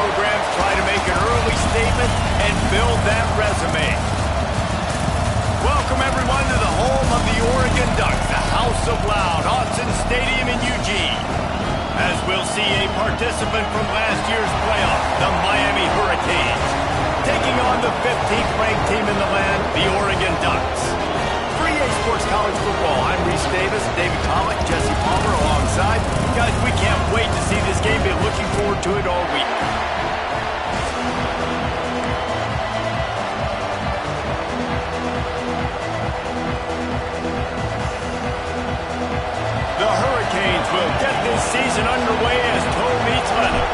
programs try to make an early statement and build that resume. Welcome, everyone, to the home of the Oregon Ducks, the House of Loud, Autzen Stadium in Eugene. As we'll see a participant from last year's playoff, the Miami Hurricanes, taking on the 15th-ranked team in the land, the Oregon Ducks. For EA Sports College Football, I'm Reese Davis, David Pollock, Jesse Palmer alongside. Guys, we can't wait to see this game. Been looking forward to it all week. The Hurricanes will get this season underway as toe meets leather.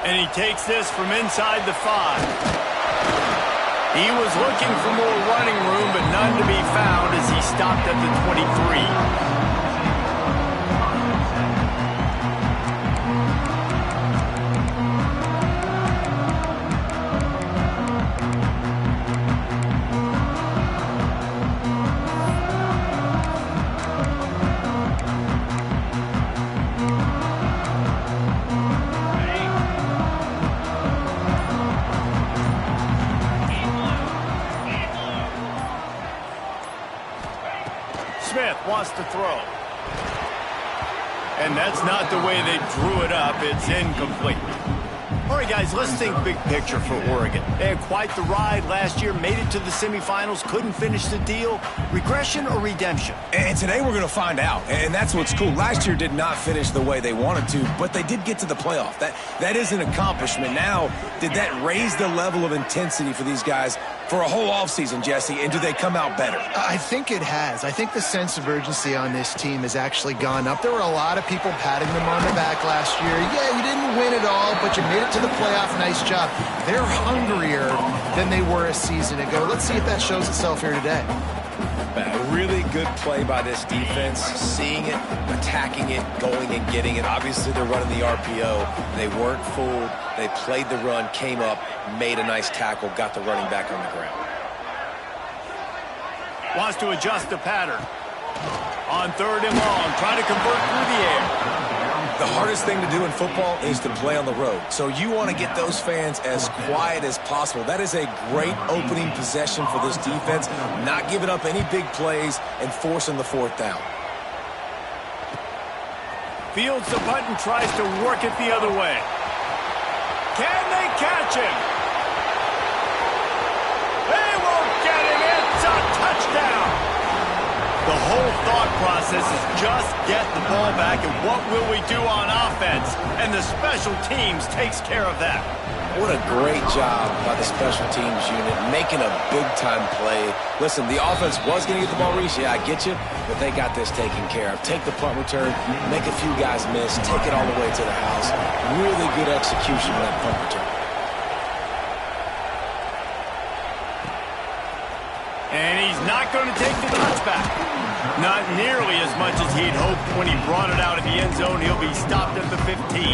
And he takes this from inside the 5. He was looking for more running room, but none to be found as he stopped at the 23. Wants to throw. And that's not the way they drew it up. It's incomplete. All right, guys, let's think big picture for Oregon. They had quite the ride last year, made it to the semifinals, couldn't finish the deal. Regression or redemption? And today we're going to find out. And that's what's cool. Last year did not finish the way they wanted to, but they did get to the playoff. That is an accomplishment. Now, did that raise the level of intensity for these guys for a whole offseason, Jesse, and do they come out better? I think it has. I think the sense of urgency on this team has actually gone up. There were a lot of people patting them on the back last year. Yeah, you didn't win it all, but you made it to the playoff. Nice job. They're hungrier than they were a season ago. Let's see if that shows itself here today. A really good play by this defense, seeing it, attacking it, going and getting it. Obviously, they're running the RPO. They weren't fooled. They played the run, came up, made a nice tackle, got the running back on the ground. Wants to adjust the pattern. On 3rd and long, trying to convert through the air. The hardest thing to do in football is to play on the road. So you want to get those fans as quiet as possible. That is a great opening possession for this defense. Not giving up any big plays and forcing the 4th down. Fields the punt and tries to work it the other way. Can they catch him? They won't get him. It's a touchdown. The whole thought process is just get the ball back and what will we do on offense? And the special teams takes care of that. What a great job by the special teams unit, making a big-time play. Listen, the offense was going to get the ball, Reese. Yeah, I get you, but they got this taken care of. Take the punt return, make a few guys miss, take it all the way to the house. Really good execution of that punt return. And he's not going to take the touchback. Not nearly as much as he'd hoped when he brought it out of the end zone. He'll be stopped at the 15.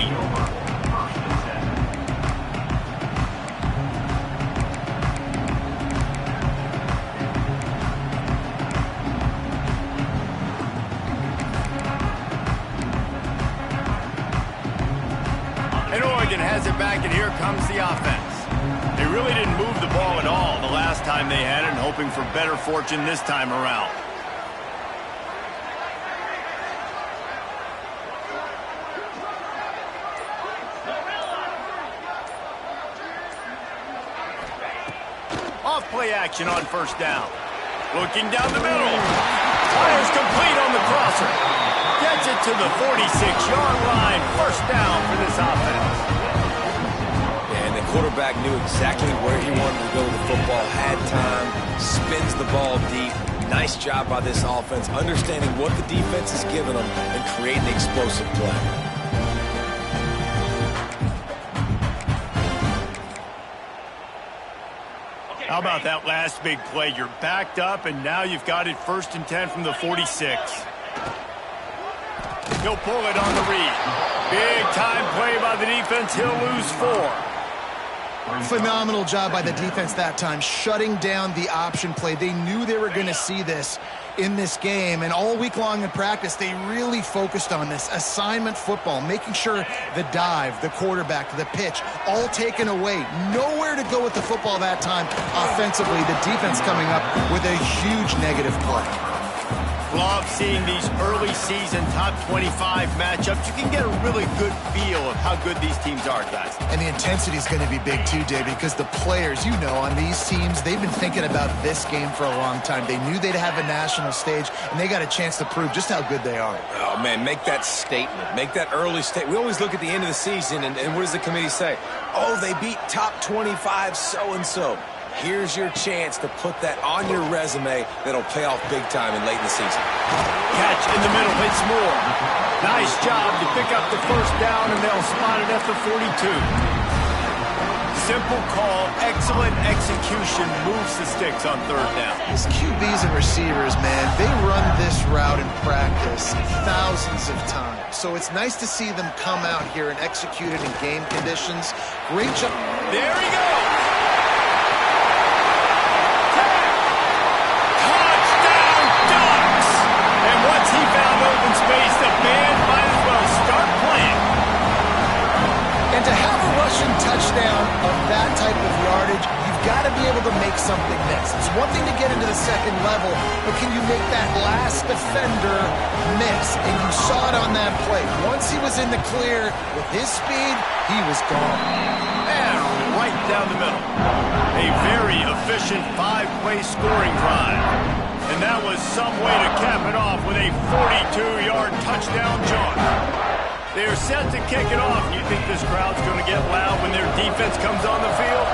And Oregon has it back, and here comes the offense. They really didn't move the ball at all the last time they had it, and hoping for better fortune this time around. Off play action on 1st down. Looking down the middle. Fires complete on the crosser. Gets it to the 46-yard line. 1st down for this offense. And the quarterback knew exactly where he wanted to go with the football, had time, spins the ball deep. Nice job by this offense, understanding what the defense is giving them and creating explosive play. How about that last big play? You're backed up, and now you've got it 1st and 10 from the 46. He'll pull it on the read. Big time play by the defense. He'll lose 4. Phenomenal job by the defense that time, shutting down the option play. They knew they were going to see this in this game, and all week long in practice, they really focused on this assignment football, making sure the dive, the quarterback, the pitch, all taken away. Nowhere to go with the football that time offensively. The defense coming up with a huge negative play. Love seeing these early season top 25 matchups. You can get a really good feel of how good these teams are, guys. And the intensity is going to be big too, Dave, because the players, you know, on these teams, they've been thinking about this game for a long time. They knew they'd have a national stage, and they got a chance to prove just how good they are. Oh, man, make that statement. Make that early statement. We always look at the end of the season, and what does the committee say? Oh, they beat top 25 so-and-so. Here's your chance to put that on your resume that'll pay off big time in late in the season. Catch in the middle, hits more. Nice job to pick up the first down, and they'll spot it at the 42. Simple call, excellent execution, moves the sticks on third down. These QBs and receivers, man, they run this route in practice thousands of times. So it's nice to see them come out here and execute it in game conditions. Great job. There he goes. He found open space. The band might as well start playing. And to have a rushing touchdown of that type of yardage, you've got to be able to make something miss. It's one thing to get into the second level, but can you make that last defender miss? And you saw it on that play. Once he was in the clear with his speed, he was gone. And right down the middle. A very efficient 5-play scoring drive. And that was some way to cap it off with a 42-yard touchdown jaunt. They're set to kick it off. You think this crowd's going to get loud when their defense comes on the field?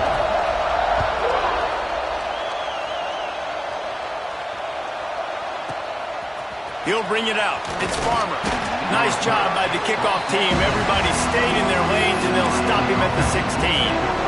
He'll bring it out. It's Farmer. Nice job by the kickoff team. Everybody stayed in their lanes, and they'll stop him at the 16.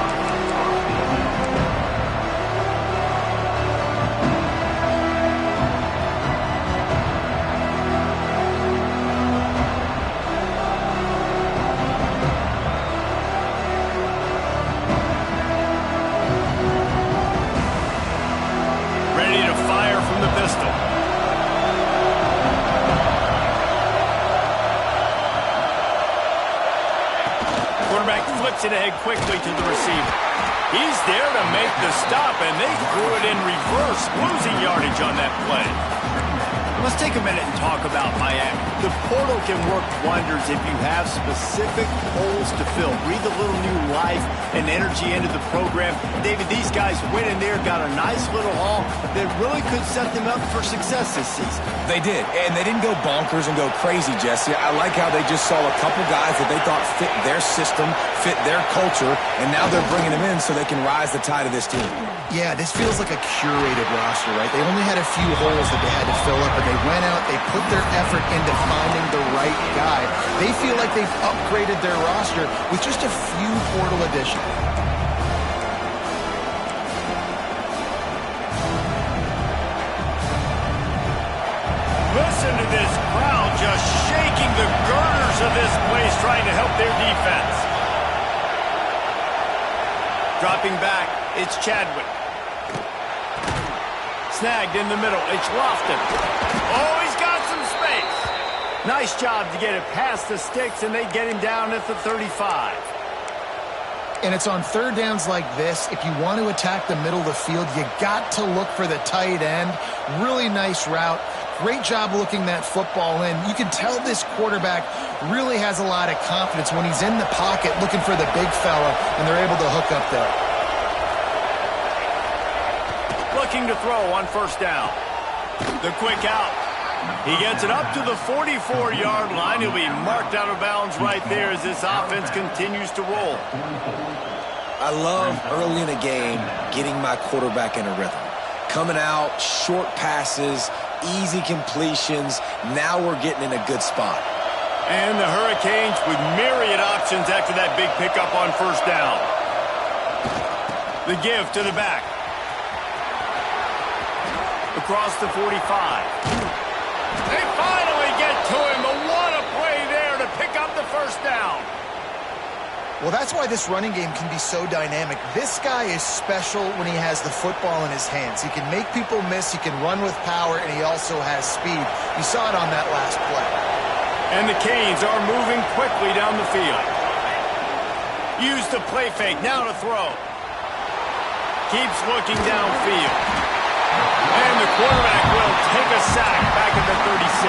It ahead quickly to the receiver. He's there to make the stop, and they threw it in reverse, losing yardage on that play. Let's take a minute and talk about Miami. The portal can work wonders if you have specific holes to fill. Breathe a little new life and energy into the program. David, these guys went in there, got a nice little haul that really could set them up for success this season. They did, and they didn't go bonkers and go crazy, Jesse. I like how they just saw a couple guys that they thought fit their system, fit their culture, and now they're bringing them in so they can rise the tide of this team. Yeah, this feels like a curated roster, right? They only had a few holes that they had to fill up, and they went out, they put their effort into finding the right guy. They feel like they've upgraded their roster with just a few portal additions. Listen to this crowd just shaking the girders of this place, trying to help their defense. Dropping back, it's Chadwick. Snagged in the middle, it's Lofton. Oh, he's got some space. Nice job to get it past the sticks, and they get him down at the 35. And it's on third downs like this, if you want to attack the middle of the field, you got to look for the tight end. Really nice route. Great job looking that football in. You can tell this quarterback really has a lot of confidence when he's in the pocket looking for the big fella, and they're able to hook up there. Looking to throw on first down. The quick out. He gets it up to the 44-yard line. He'll be marked out of bounds right there as this offense continues to roll. I love early in a game getting my quarterback in a rhythm. Coming out, short passes, easy completions. Now we're getting in a good spot. And the Hurricanes with myriad options after that big pickup on first down. The give to the back. Across the 45. They finally get to him, but what a play there to pick up the first down. Well, that's why this running game can be so dynamic. This guy is special when he has the football in his hands. He can make people miss, he can run with power, and he also has speed. You saw it on that last play. And the Canes are moving quickly down the field. Use the play fake, now to throw. Keeps looking downfield. And the quarterback will take a sack back at the 36.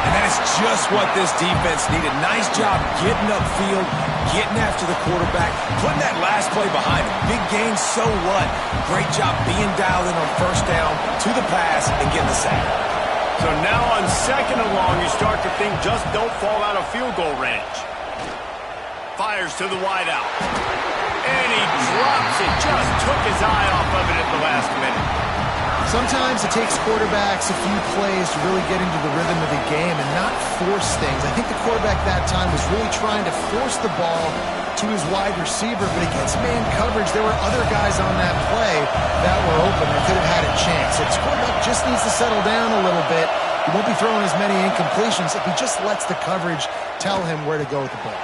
And that is just what this defense needed. Nice job getting upfield, getting after the quarterback, putting that last play behind him. Big gain, so what? Great job being dialed in on first down, to the pass, and getting the sack. So now on second and long, you start to think just don't fall out of field goal range. Fires to the wideout. And he drops it. Just took his eye off of it at the last minute. Sometimes it takes quarterbacks a few plays to really get into the rhythm of the game and not force things. I think the quarterback that time was really trying to force the ball to his wide receiver, but against man coverage, there were other guys on that play that were open and could have had a chance. So this quarterback just needs to settle down a little bit. He won't be throwing as many incompletions if he just lets the coverage tell him where to go with the ball.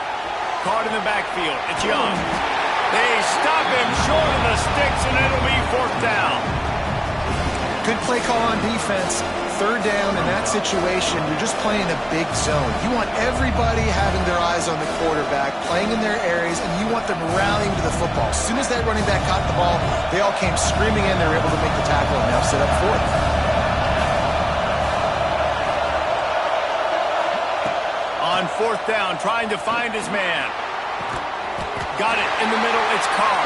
Caught in the backfield. It's Young. They stop him short of the sticks, and it'll be fourth down. Good play call on defense. Third down in that situation, you're just playing a big zone. You want everybody having their eyes on the quarterback, playing in their areas, and you want them rallying to the football. As soon as that running back caught the ball, they all came screaming in. They were able to make the tackle and now set up fourth. On fourth down, trying to find his man. Got it in the middle. It's Carr.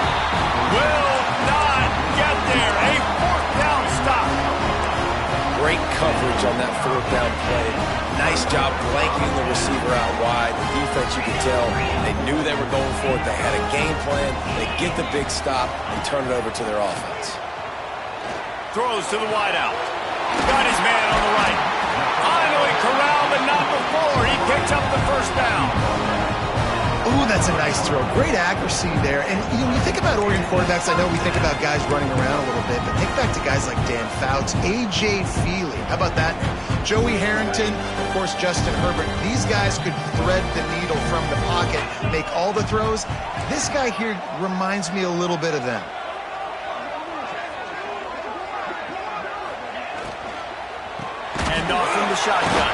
Will not get there. A fourth down stop. Great coverage on that fourth down play. Nice job blanketing the receiver out wide. The defense, you could tell, they knew they were going for it. They had a game plan. They get the big stop and turn it over to their offense. Throws to the wideout. Got his man on the right. Finally corralled, but not before. He picks up the first down. Ooh, that's a nice throw. Great accuracy there. And you think about Oregon quarterbacks, I know we think about guys running around a little bit, but think back to guys like Dan Fouts, A.J. Feely. How about that? Joey Harrington, of course, Justin Herbert. These guys could thread the needle from the pocket, make all the throws. This guy here reminds me a little bit of them. Hand off from the shotgun.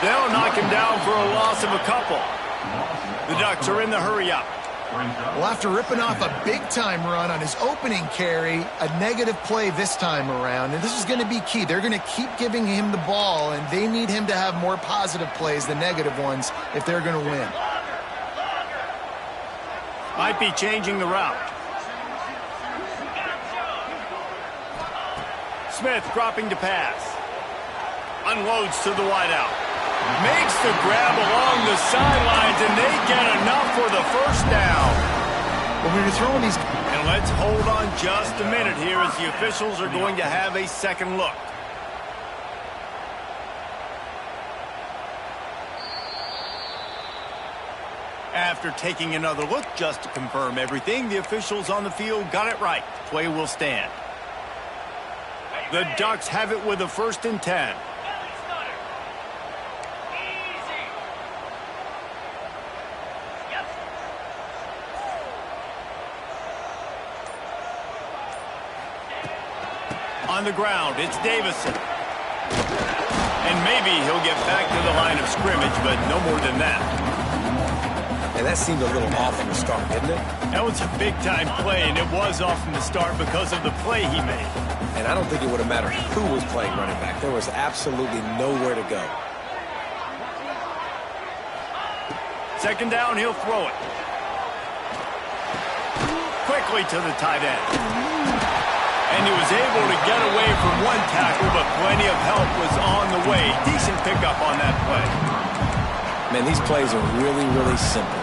They'll knock him down for a loss of a couple. The Ducks are in the hurry-up. Well, after ripping off a big-time run on his opening carry, a negative play this time around, and this is going to be key. They're going to keep giving him the ball, and they need him to have more positive plays than negative ones if they're going to win. Might be changing the route. Smith dropping to pass. Unloads to the wideout. Makes the grab along the sidelines, and they get enough for the first down. Well, when you're throwing these... And let's hold on just a minute here as the officials are going to have a second look. After taking another look just to confirm everything, the officials on the field got it right. Play will stand. The Ducks have it with a 1st and 10. On the ground, it's Davison. And maybe he'll get back to the line of scrimmage, but no more than that. And that seemed a little off from the start, didn't it? That was a big-time play, and it was off from the start because of the play he made. And I don't think it would have mattered who was playing running back. There was absolutely nowhere to go. Second down, he'll throw it. Quickly to the tight end. And he was able to get away from one tackle, but plenty of help was on the way. Decent pickup on that play. Man, these plays are really, really simple.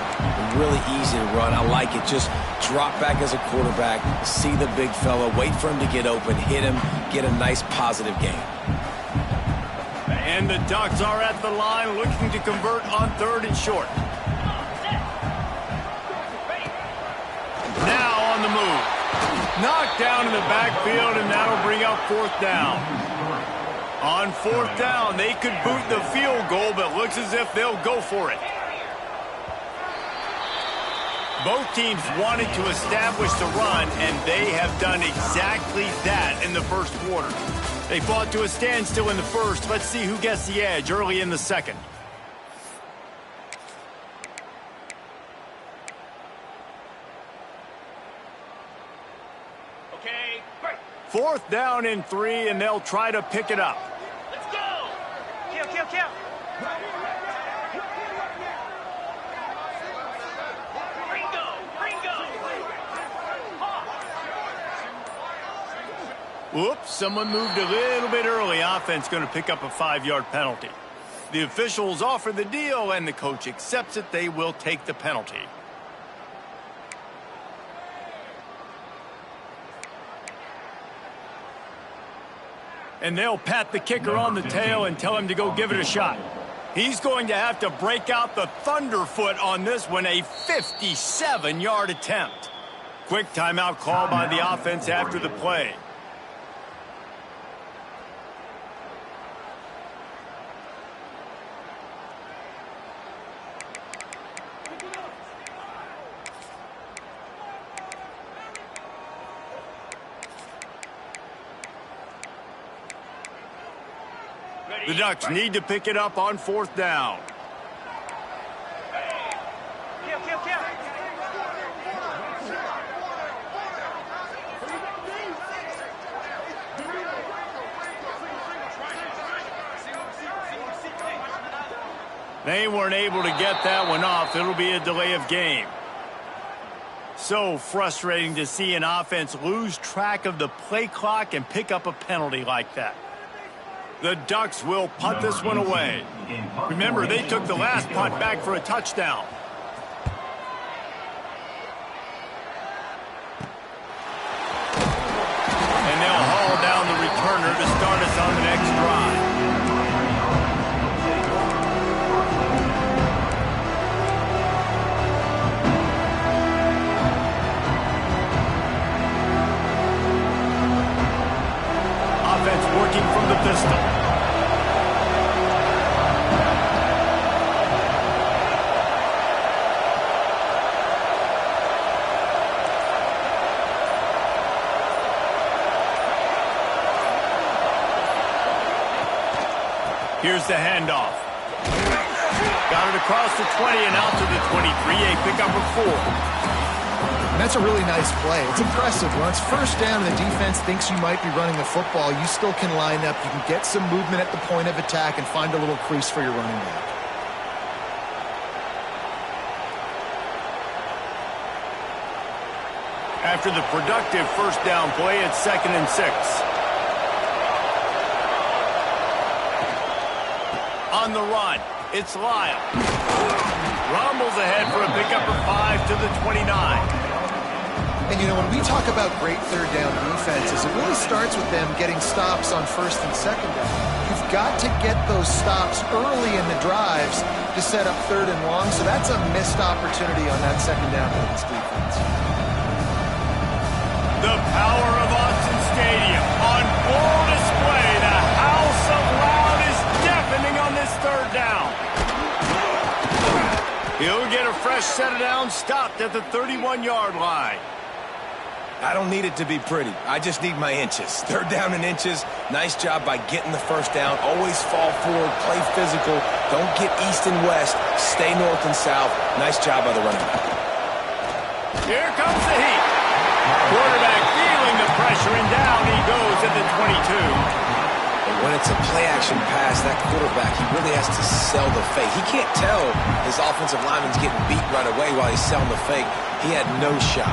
Really easy to run. I like it. Just drop back as a quarterback, see the big fella, wait for him to get open, hit him, get a nice positive gain. And the Ducks are at the line looking to convert on 3rd and short. Now on the move. Knocked down in the backfield, and that'll bring up 4th down. On 4th down, they could boot the field goal, but looks as if they'll go for it. Both teams wanted to establish the run, and they have done exactly that in the first quarter. They fought to a standstill in the first. Let's see who gets the edge early in the second. Okay, break. 4th down and 3, and they'll try to pick it up. Let's go. Kill. Whoops, someone moved a little bit early. Offense going to pick up a 5-yard penalty. The officials offer the deal, and the coach accepts it. They will take the penalty. And they'll pat the kicker on the tail and tell him to go give it a shot. He's going to have to break out the thunderfoot on this one, a 57-yard attempt. Quick timeout call by the offense after the play. The Ducks need to pick it up on 4th down. Kill. They weren't able to get that one off. It'll be a delay of game. So frustrating to see an offense lose track of the play clock and pick up a penalty like that. The Ducks will punt this one away. Remember, they took the last punt back for a touchdown. And they'll haul down the returner to start us on the next drive. Offense working from the pistol. Here's the handoff. Got it across the 20 and out to the 23, a pickup of 4. And that's a really nice play. It's impressive. Once first down and the defense thinks you might be running the football, you still can line up. You can get some movement at the point of attack and find a little crease for your running back. After the productive first down play, it's 2nd and 6. On the run, it's Lyle. Rumbles ahead for a pickup of 5 to the 29. And, you know, when we talk about great third down defenses, it really starts with them getting stops on 1st and 2nd down. You've got to get those stops early in the drives to set up 3rd and long, so that's a missed opportunity on that 2nd down for this defense. The power of Austin Stadium on full display. The house of loud is deafening on this 3rd down. He'll get a fresh set of downs stopped at the 31-yard line. I don't need it to be pretty. I just need my inches. 3rd down and inches. Nice job by getting the first down. Always fall forward, play physical. Don't get east and west. Stay north and south. Nice job by the running back. Here comes the heat. Quarterback feeling the pressure, and down he goes at the 22. And when it's a play-action pass, that quarterback, he really has to sell the fake. He can't tell his offensive lineman's getting beat right away while he's selling the fake. He had no shot.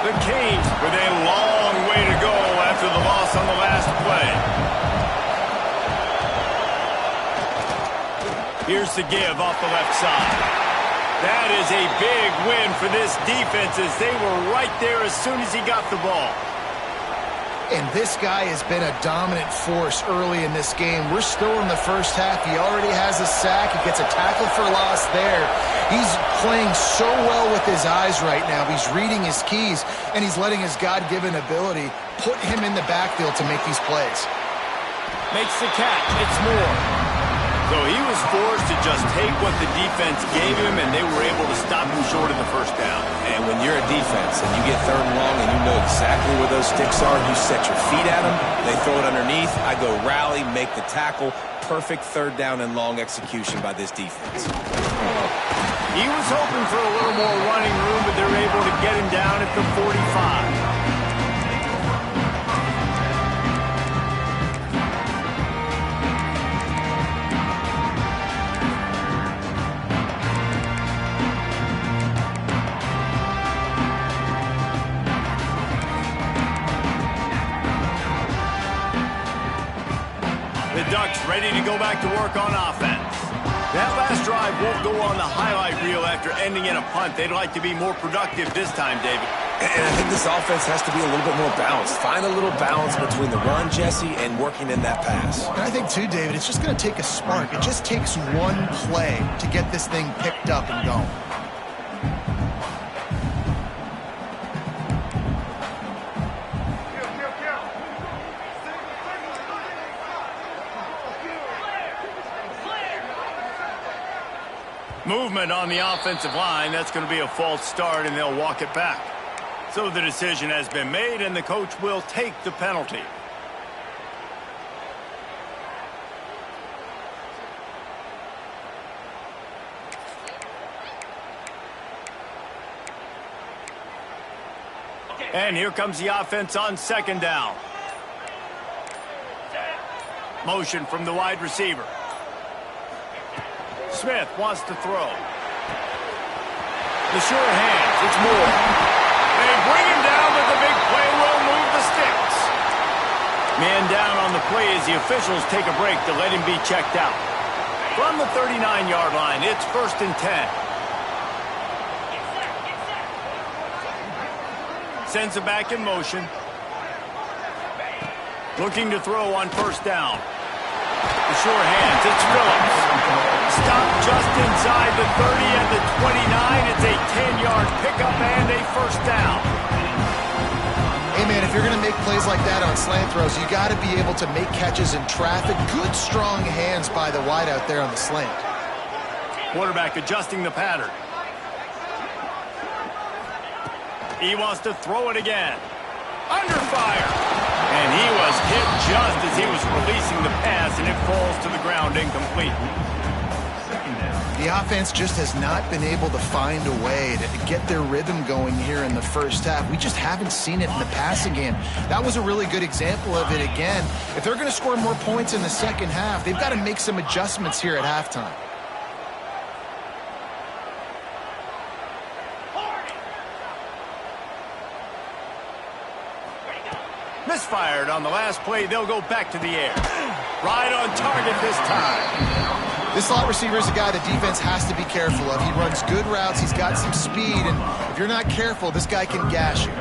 The Canes with a long way to go after the loss on the last play. Here's the give off the left side. That is a big win for this defense as they were right there as soon as he got the ball. And this guy has been a dominant force early in this game. We're still in the first half. He already has a sack. He gets a tackle for loss there. He's playing so well with his eyes right now. He's reading his keys, and he's letting his God-given ability put him in the backfield to make these plays. Makes the catch. It's Moore. So he was forced to just take what the defense gave him, and they were able to stop him short of the first down. And when you're a defense and you get 3rd and long and you know exactly where those sticks are, you set your feet at them, they throw it underneath, I go rally, make the tackle. Perfect 3rd down and long execution by this defense. He was hoping for a little more running room, but they're able to get him down at the 45. The Ducks ready to go back to work on offense. That last drive won't go on the highlight reel after ending in a punt. They'd like to be more productive this time, David. And I think this offense has to be a little bit more balanced. Find a little balance between the run, Jesse, and working in that pass. And I think, too, David, it's just going to take a spark. It just takes one play to get this thing picked up and going. Movement on the offensive line. That's going to be a false start, and they'll walk it back. So the decision has been made, and the coach will take the penalty. And here comes the offense on 2nd down. Motion from the wide receiver. Smith wants to throw. The sure hands. It's Moore. They bring him down, but the big play will move the sticks. Man down on the play as the officials take a break to let him be checked out. From the 39-yard line, it's 1st and 10. Sends it back in motion. Looking to throw on 1st down. The sure hands. It's Phillips. Stopped just inside the 30 and the 29. It's a 10-yard pickup and a 1st down. Hey, man, if you're going to make plays like that on slant throws, you got to be able to make catches in traffic. Good, strong hands by the wide out there on the slant. Quarterback adjusting the pattern. He wants to throw it again. Under fire. And he was hit just as he was releasing the pass, and it falls to the ground incomplete. The offense just has not been able to find a way to get their rhythm going here in the first half. We just haven't seen it in the passing game. That was a really good example of it again. If they're going to score more points in the second half, they've got to make some adjustments here at halftime. Misfired on the last play. They'll go back to the air. Right on target this time. This slot receiver is a guy the defense has to be careful of. He runs good routes. He's got some speed. And if you're not careful, this guy can gash you.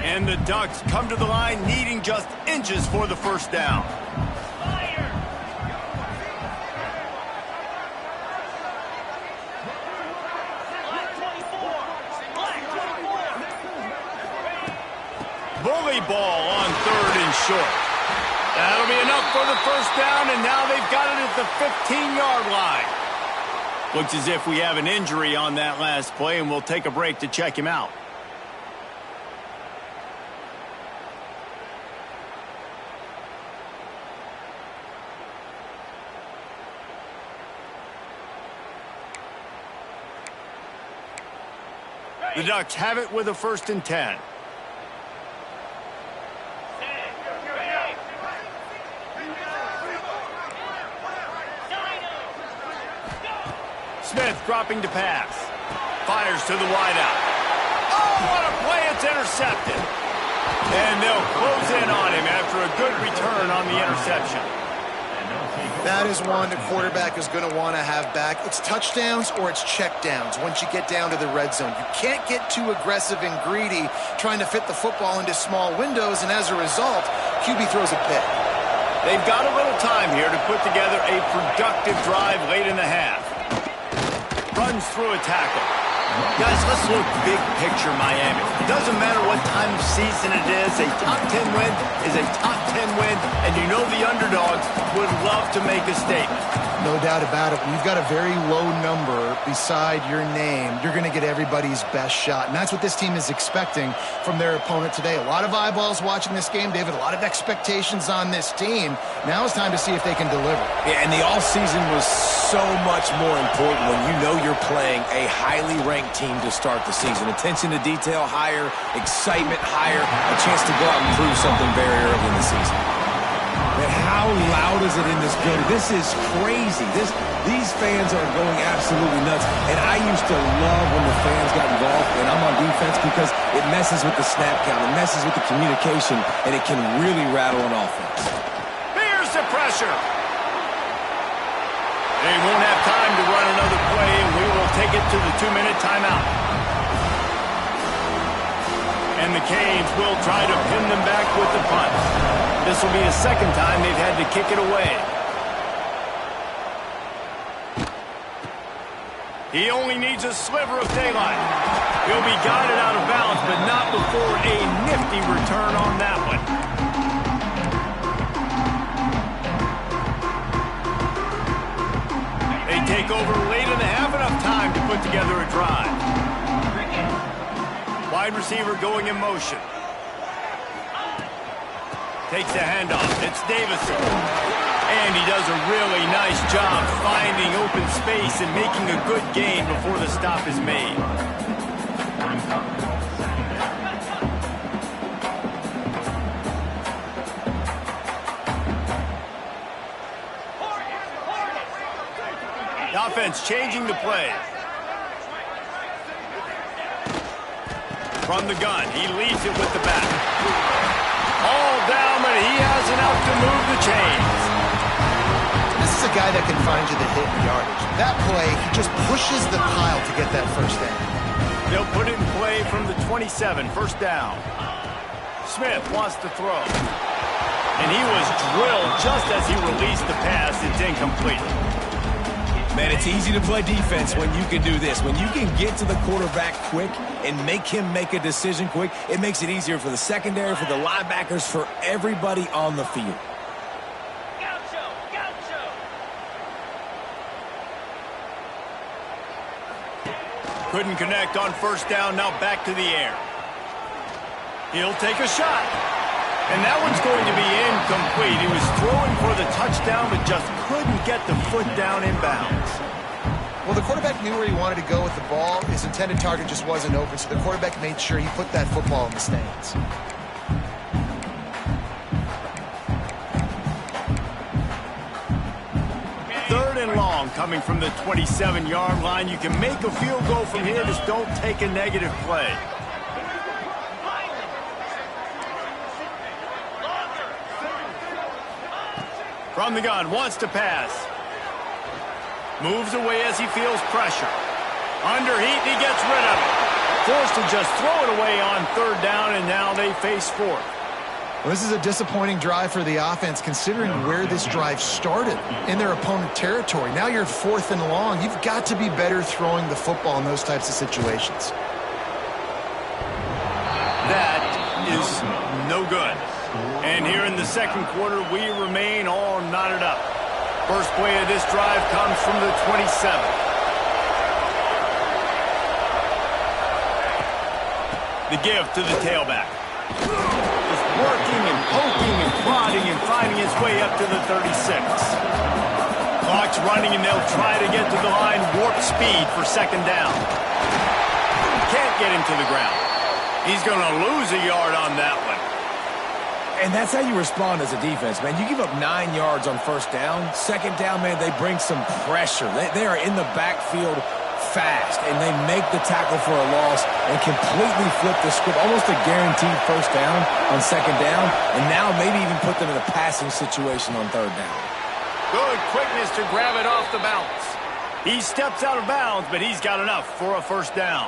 And the Ducks come to the line needing just inches for the 1st down. Bully ball on 3rd and short. That'll be enough for the 1st down, and now they've got it at the 15-yard line. Looks as if we have an injury on that last play, and we'll take a break to check him out. The Ducks have it with a 1st and 10. Smith dropping to pass. Fires to the wideout. Oh, what a play. It's intercepted. And they'll close in on him after a good return on the interception. That is one the quarterback is going to want to have back. It's touchdowns or it's checkdowns once you get down to the red zone. You can't get too aggressive and greedy trying to fit the football into small windows, and as a result, QB throws a pick. They've got a little time here to put together a productive drive late in the half. runs through a tackle. Guys, let's look big picture Miami. It doesn't matter what time of season it is. A top 10 win is a top 10 win, and you know the underdogs would love to make a statement. No doubt about it. When you've got a very low number beside your name, you're going to get everybody's best shot. And that's what this team is expecting from their opponent today. A lot of eyeballs watching this game, David. A lot of expectations on this team. Now it's time to see if they can deliver. Yeah, and the offseason was so much more important when you know you're playing a highly ranked team to start the season. Attention to detail higher, excitement higher, a chance to go out and prove something very early in the season. And how loud is it in this building? This is crazy. These fans are going absolutely nuts. And I used to love when the fans got involved, and I'm on defense, because it messes with the snap count, it messes with the communication, and it can really rattle an offense. Here's the pressure. They won't have time to run another play, and we will take it to the 2-minute timeout. And the Canes will try to pin them back with the punt. This will be the second time they've had to kick it away. He only needs a sliver of daylight. He'll be guided out of bounds, but not before a nifty return on that one. They take over late in the half, enough time to put together a drive. Wide receiver going in motion. Takes the handoff. It's Davison. And he does a really nice job finding open space and making a good gain before the stop is made. The offense changing the play. From the gun, he leads it with the back. All down, but he has enough to move the chains. This is a guy that can find you the hit and yardage. That play, he just pushes the pile to get that first down. They'll put it in play from the 27, first down. Smith wants to throw. And he was drilled just as he released the pass. It's incomplete. Man, it's easy to play defense when you can do this. When you can get to the quarterback quick and make him make a decision quick, it makes it easier for the secondary, for the linebackers, for everybody on the field. Couldn't connect on first down, now back to the air. He'll take a shot. And that one's going to be incomplete. He was throwing for the touchdown, but just couldn't get the foot down in bounds. Well, the quarterback knew where he wanted to go with the ball. His intended target just wasn't open, so the quarterback made sure he put that football in the stands. Third and long coming from the 27-yard line. You can make a field goal from here, just don't take a negative play. From the gun, wants to pass. Moves away as he feels pressure. Under heat, he gets rid of it. Forced to just throw it away on third down, and now they face fourth. Well, this is a disappointing drive for the offense, considering where this drive started, in their opponent territory. Now you're 4th and long. You've got to be better throwing the football in those types of situations. That is no good. And here in the second quarter, we remain all knotted up. First play of this drive comes from the 27. The give to the tailback. Just working and poking and prodding and finding his way up to the 36. Clock's running, and they'll try to get to the line. Warp speed for second down. Can't get him to the ground. He's going to lose a yard on that one. And that's how you respond as a defense, man. You give up 9 yards on first down. Second down, man, they bring some pressure. They are in the backfield fast, and they make the tackle for a loss and completely flip the script. Almost a guaranteed first down on second down, and now maybe even put them in a passing situation on third down. Good quickness to grab it off the bounce. He steps out of bounds, but he's got enough for a first down.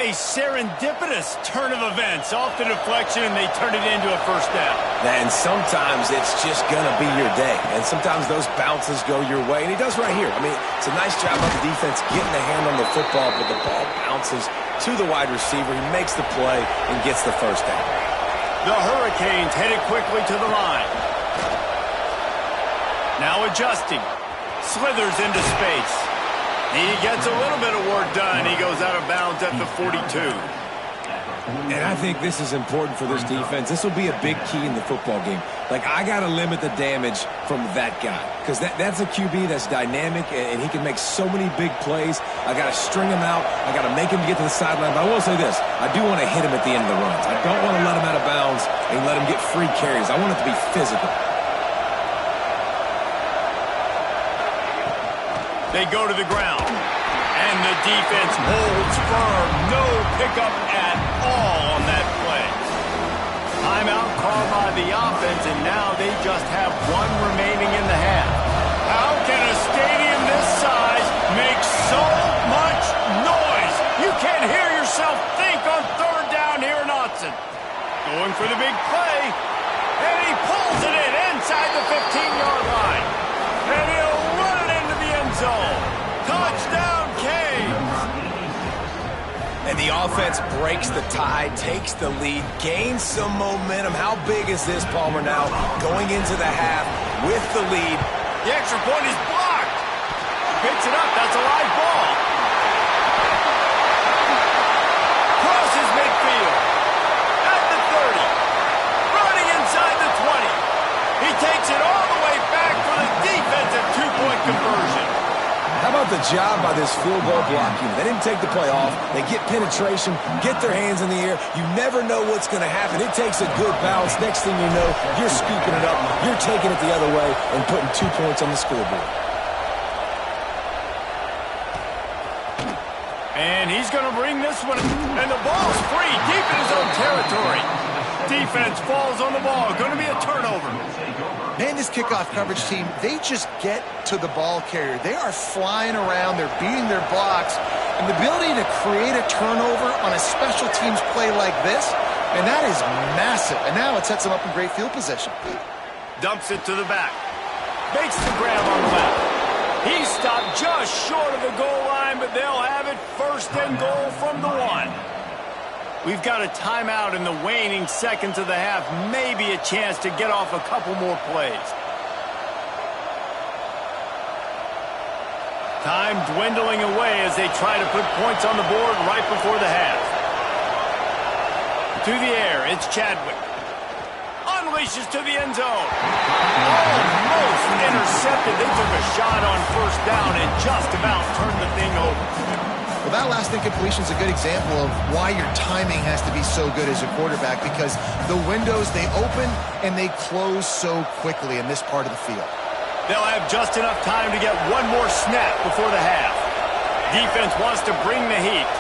A serendipitous turn of events off the deflection, and they turn it into a first down. And sometimes it's just going to be your day. And sometimes those bounces go your way. And he does right here. I mean, it's a nice job of the defense getting a hand on the football, but the ball bounces to the wide receiver. He makes the play and gets the first down. The Hurricanes headed quickly to the line. Now adjusting. Slithers into space. He gets a little bit of work done. He goes out of bounds at the 42. And I think this is important for this defense. This will be a big key in the football game. Like, I got to limit the damage from that guy because that's a QB that's dynamic, and he can make so many big plays. I got to string him out. I got to make him get to the sideline. But I will say this. I do want to hit him at the end of the runs. I don't want to let him out of bounds and let him get free carries. I want it to be physical. They go to the ground, and the defense holds firm. No pickup at all on that play. Timeout called by the offense, and now they just have one remaining in the half. How can a stadium this size make so much noise? You can't hear yourself think on third down here in Autzen. Going for the big play, and he pulls it in inside the 15-yard line. And he'll run it into the end zone. Touchdown, Canes. And the offense breaks the tie, takes the lead, gains some momentum. How big is this, Palmer, now going into the half with the lead? The extra point is blocked. Picks it up. That's a live ball. Crosses midfield. At the 30. Running inside the 20. He takes it all the way back for the defensive two-point conversion. How about the job by this field goal block unit? They didn't take the play off. They get penetration, get their hands in the air. You never know what's going to happen. It takes a good bounce. Next thing you know, you're scooping it up. You're taking it the other way and putting 2 points on the scoreboard. And he's going to bring this one. And the ball's free, deep in his own territory. Defense falls on the ball. Going to be a turnover. Man, this kickoff coverage team, they just get to the ball carrier. They are flying around. They're beating their blocks. And the ability to create a turnover on a special teams play like this, and that is massive. And now it sets them up in great field position. Dumps it to the back. Makes the grab on the left. He stopped just short of the goal line, but they'll have it first and goal from the 1. We've got a timeout in the waning seconds of the half. Maybe a chance to get off a couple more plays. Time dwindling away as they try to put points on the board right before the half. To the air, it's Chadwick. Unleashes to the end zone. Almost intercepted. They took a shot on first down and just about turned the thing over. Well, that last incompletion is a good example of why your timing has to be so good as a quarterback, because the windows, they open and they close so quickly in this part of the field. They'll have just enough time to get one more snap before the half. Defense wants to bring the heat.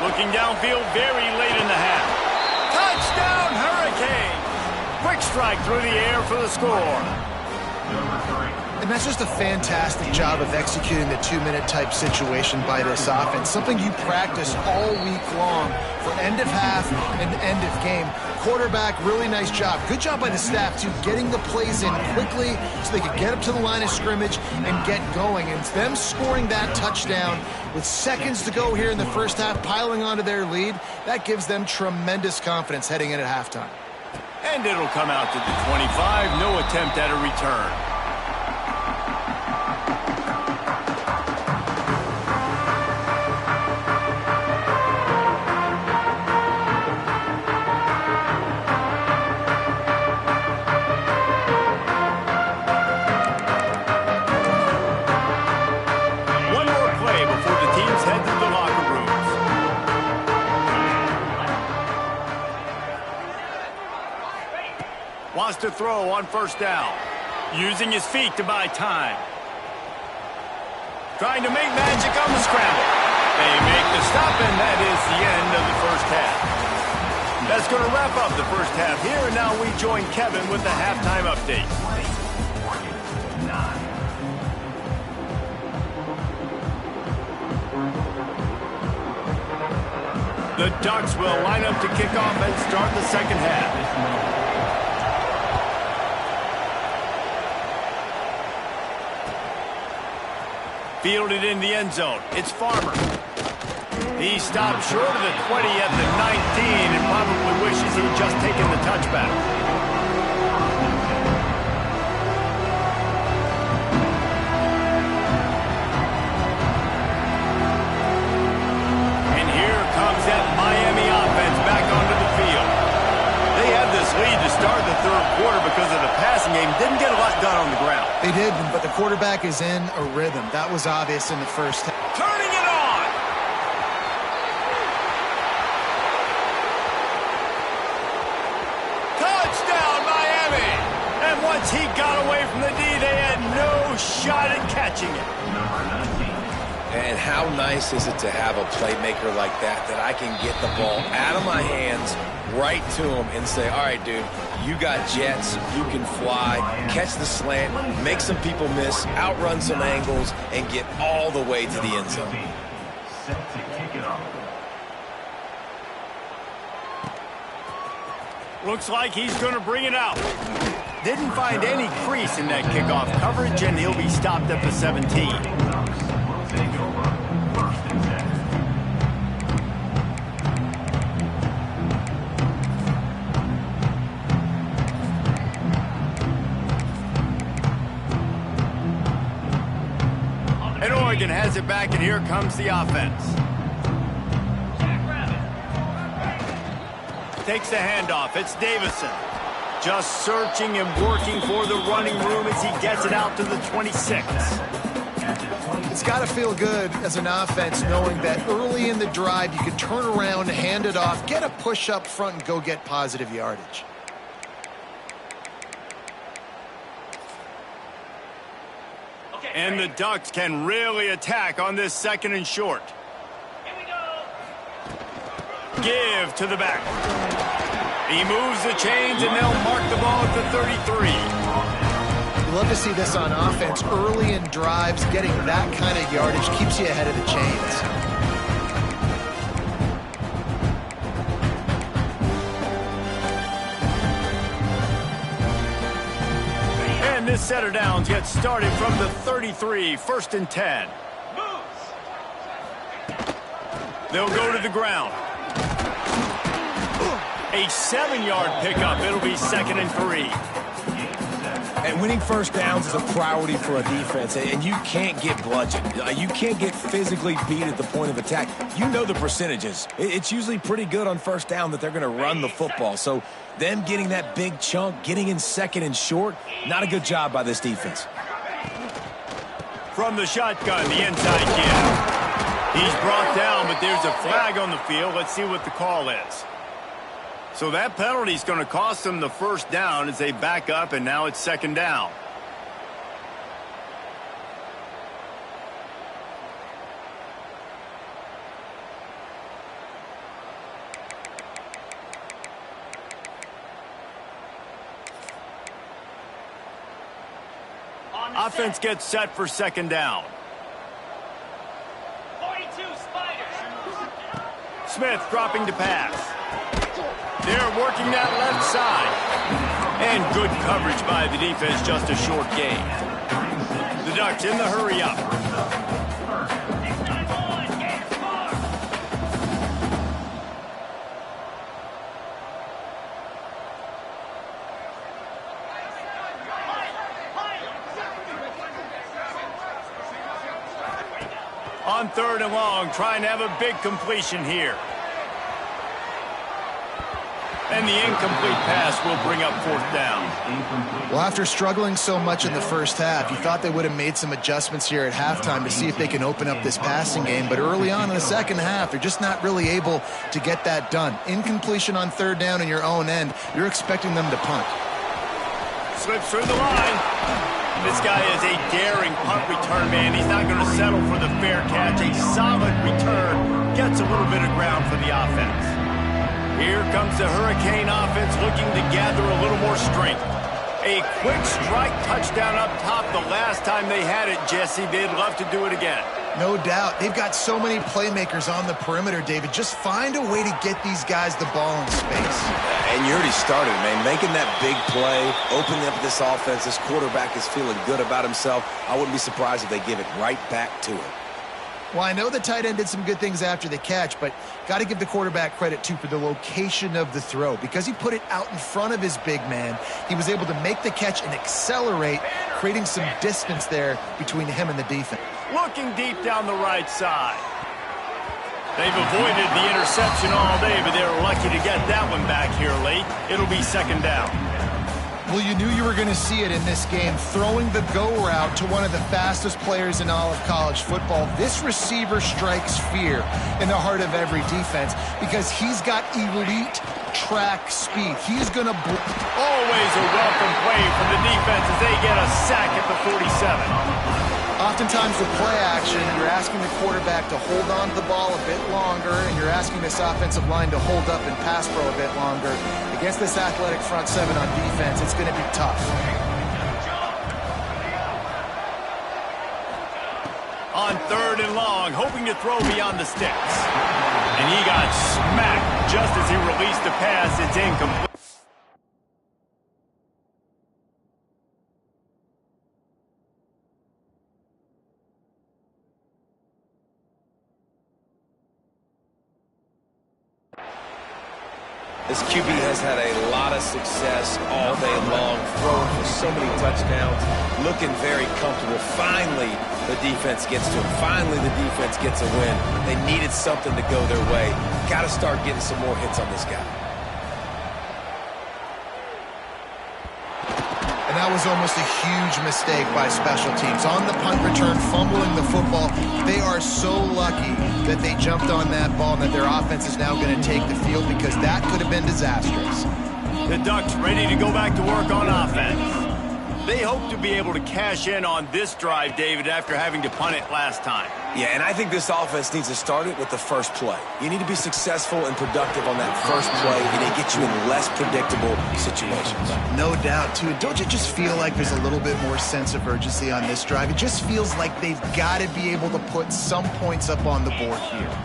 Looking downfield very late in the half. Touchdown, Hurricane! Quick strike through the air for the score. And that's just a fantastic job of executing the 2-minute type situation by this offense. Something you practice all week long for end of half and end of game. Quarterback, really nice job. Good job by the staff, too, getting the plays in quickly so they could get up to the line of scrimmage and get going. And them scoring that touchdown with seconds to go here in the first half, piling onto their lead, that gives them tremendous confidence heading in at halftime. And it'll come out to the 25. No attempt at a return. Wants to throw on first down. Using his feet to buy time. Trying to make magic on the scramble. They make the stop, and that is the end of the first half. That's going to wrap up the first half here, and now we join Kevin with the halftime update. The Ducks will line up to kick off and start the second half. Fielded in the end zone. It's Farmer. He stopped short of the 20 at the 19 and probably wishes he'd just taken the touchback. And here comes that Miami offense back onto the field. They had this lead to start the third quarter because of the passing game. Didn't get a lot done on the ground. They did, but the quarterback is in a rhythm. That was obvious in the first half. Turning it on! Touchdown, Miami! And once he got away from the D, they had no shot at catching it. And how nice is it to have a playmaker like that I can get the ball out of my hands, right to him, and say, all right, dude, you got jets, you can fly, catch the slant, make some people miss, outrun some angles, and get all the way to the end zone. Looks like he's going to bring it out. Didn't find any crease in that kickoff coverage, and he'll be stopped at the 17. And Oregon has it back, and here comes the offense. Takes the handoff. It's Davison. Just searching and working for the running room as he gets it out to the 26. It's got to feel good as an offense knowing that early in the drive you can turn around, hand it off, get a push up front, and go get positive yardage. And the Ducks can really attack on this second and short. Here we go. Give to the back. He moves the chains, and they'll mark the ball at the 33. You love to see this on offense. Early in drives, getting that kind of yardage keeps you ahead of the chains. And this set of downs gets started from the 33, 1st and 10. They'll go to the ground. A 7-yard pickup. It'll be 2nd and 3. And winning first downs is a priority for a defense, and you can't get bludgeoned. You can't get physically beat at the point of attack. You know the percentages. It's usually pretty good on first down that they're going to run the football. So them getting that big chunk, getting in second and short, not a good job by this defense. From the shotgun, the inside kid. He's brought down, but there's a flag on the field. Let's see what the call is. So that penalty is going to cost them the first down as they back up, and now it's 2nd down. Offense gets set for 2nd down. 42 Spiders. Smith dropping to pass. They're working that left side. And good coverage by the defense, just a short gain. The Ducks in the hurry up. On 3rd and long, trying to have a big completion here. And the incomplete pass will bring up 4th down. Well, after struggling so much in the first half, you thought they would have made some adjustments here at halftime to see if they can open up this passing game. But early on in the second half, they're just not really able to get that done. Incompletion on 3rd down in your own end, you're expecting them to punt. Slips through the line. This guy is a daring punt return man. He's not going to settle for the fair catch. A solid return. Gets a little bit of ground for the offense. Here comes the Hurricane offense looking to gather a little more strength. A quick strike touchdown up top the last time they had it, Jesse. They'd love to do it again. No doubt. They've got so many playmakers on the perimeter, David. Just find a way to get these guys the ball in space. And you already started, man. Making that big play, opening up this offense. This quarterback is feeling good about himself. I wouldn't be surprised if they give it right back to him. Well, I know the tight end did some good things after the catch, but got to give the quarterback credit, too, for the location of the throw. Because he put it out in front of his big man, he was able to make the catch and accelerate, creating some distance there between him and the defense. Looking deep down the right side. They've avoided the interception all day, but they were lucky to get that one back here late. It'll be second down. Well, you knew you were going to see it in this game, throwing the go route to one of the fastest players in all of college football. This receiver strikes fear in the heart of every defense because he's got elite track speed. He's going to... Always a welcome play from the defense as they get a sack at the 47. Oftentimes with play action, you're asking the quarterback to hold on to the ball a bit longer, and you're asking this offensive line to hold up and pass pro a bit longer. Against this athletic front seven on defense, it's going to be tough. On 3rd and long, hoping to throw beyond the sticks. And he got smacked just as he released the pass. It's incomplete. This QB has had a lot of success all day long, throwing for so many touchdowns, looking very comfortable. Finally, the defense gets to him. Finally, the defense gets a win. They needed something to go their way. Got to start getting some more hits on this guy. And that was almost a huge mistake by special teams. On the punt return, fumbling the football. They are so lucky that they jumped on that ball and that their offense is now going to take the field because that could have been disastrous. The Ducks ready to go back to work on offense. They hope to be able to cash in on this drive, David, after having to punt it last time. Yeah, and I think this offense needs to start it with the first play. You need to be successful and productive on that first play, and it gets you in less predictable situations. No doubt, too. Don't you just feel like there's a little bit more sense of urgency on this drive? It just feels like they've got to be able to put some points up on the board here.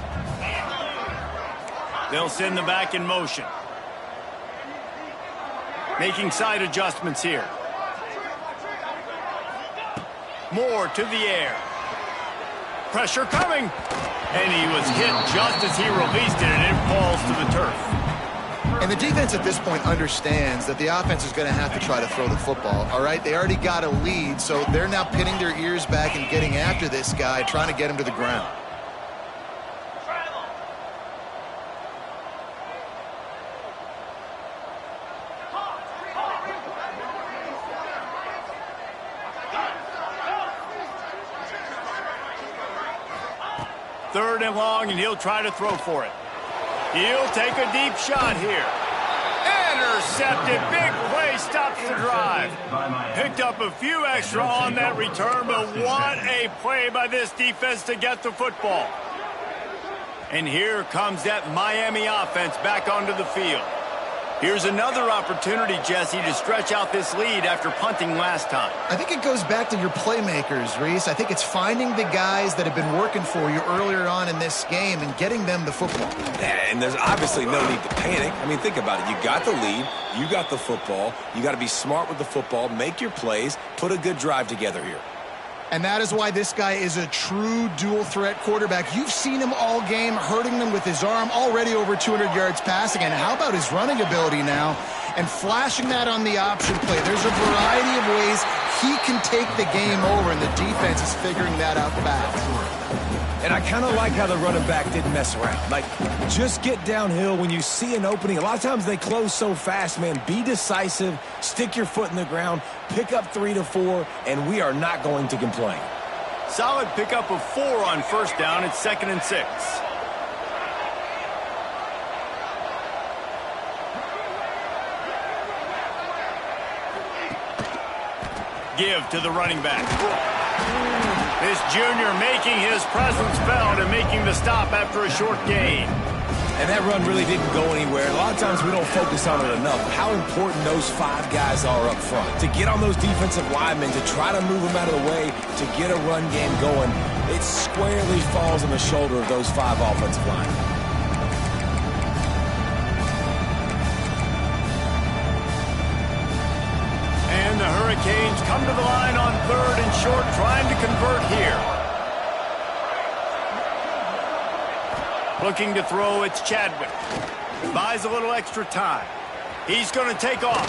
They'll send them back in motion. Making side adjustments here. Moore to the air. Pressure coming. And he was hit just as he released it, and it falls to the turf. And the defense at this point understands that the offense is going to have to try to throw the football, all right? They already got a lead, so they're now pinning their ears back and getting after this guy, trying to get him to the ground. Third and long, and he'll try to throw for it. He'll take a deep shot here. Intercepted. Big play stops the drive. Picked up a few extra on that return, but what a play by this defense to get the football. And here comes that Miami offense back onto the field. Here's another opportunity, Jesse, to stretch out this lead after punting last time. I think it goes back to your playmakers, Reese. I think it's finding the guys that have been working for you earlier on in this game and getting them the football. And there's obviously no need to panic. I mean, think about it. You got the lead. You got the football. You got to be smart with the football, make your plays, put a good drive together here. And that is why this guy is a true dual-threat quarterback. You've seen him all game, hurting them with his arm, already over 200 yards passing. And how about his running ability now? And flashing that on the option play. There's a variety of ways he can take the game over, and the defense is figuring that out fast. And I kind of like how the running back didn't mess around. Like, just get downhill when you see an opening. A lot of times they close so fast, man. Be decisive, stick your foot in the ground, pick up 3 to 4, and we are not going to complain. Solid pickup of 4 on first down. It's 2nd and 6. Give to the running back. This junior making his presence felt and making the stop after a short gain. And that run really didn't go anywhere. A lot of times we don't focus on it enough. How important those 5 guys are up front. To get on those defensive linemen, to try to move them out of the way, to get a run game going, it squarely falls on the shoulder of those 5 offensive linemen. And the Hurricanes come to the line on 3rd and short, trying to convert here. Looking to throw, it's Chadwick. Buys a little extra time. He's going to take off.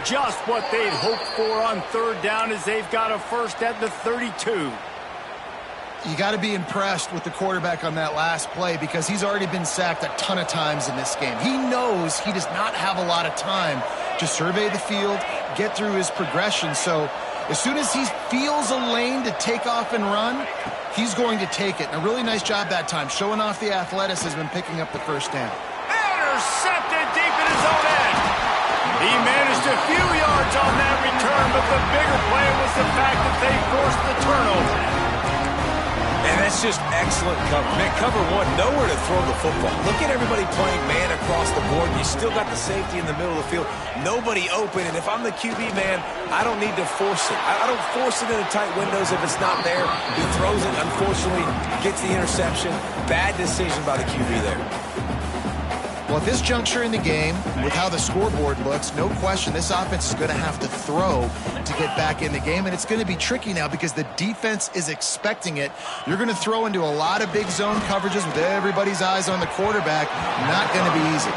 Just what they'd hoped for on 3rd down as they've got a first at the 32. You got to be impressed with the quarterback on that last play because he's already been sacked a ton of times in this game. He knows he does not have a lot of time to survey the field, get through his progression. So as soon as he feels a lane to take off and run, he's going to take it. And a really nice job that time, showing off the athleticism and picking up the first down. Intercepted deep in his own end. He managed a few yards on that return, but the bigger play was the fact that they forced the turnover. And that's just excellent cover. Man, cover 1, nowhere to throw the football. Look at everybody playing man across the board. You still got the safety in the middle of the field. Nobody open. And if I'm the QB, man, I don't need to force it. I don't force it into tight windows if it's not there. He throws it, unfortunately, gets the interception. Bad decision by the QB there. Well, at this juncture in the game, with how the scoreboard looks, no question this offense is going to have to throw to get back in the game, and it's going to be tricky now because the defense is expecting it. You're going to throw into a lot of big zone coverages with everybody's eyes on the quarterback. Not going to be easy.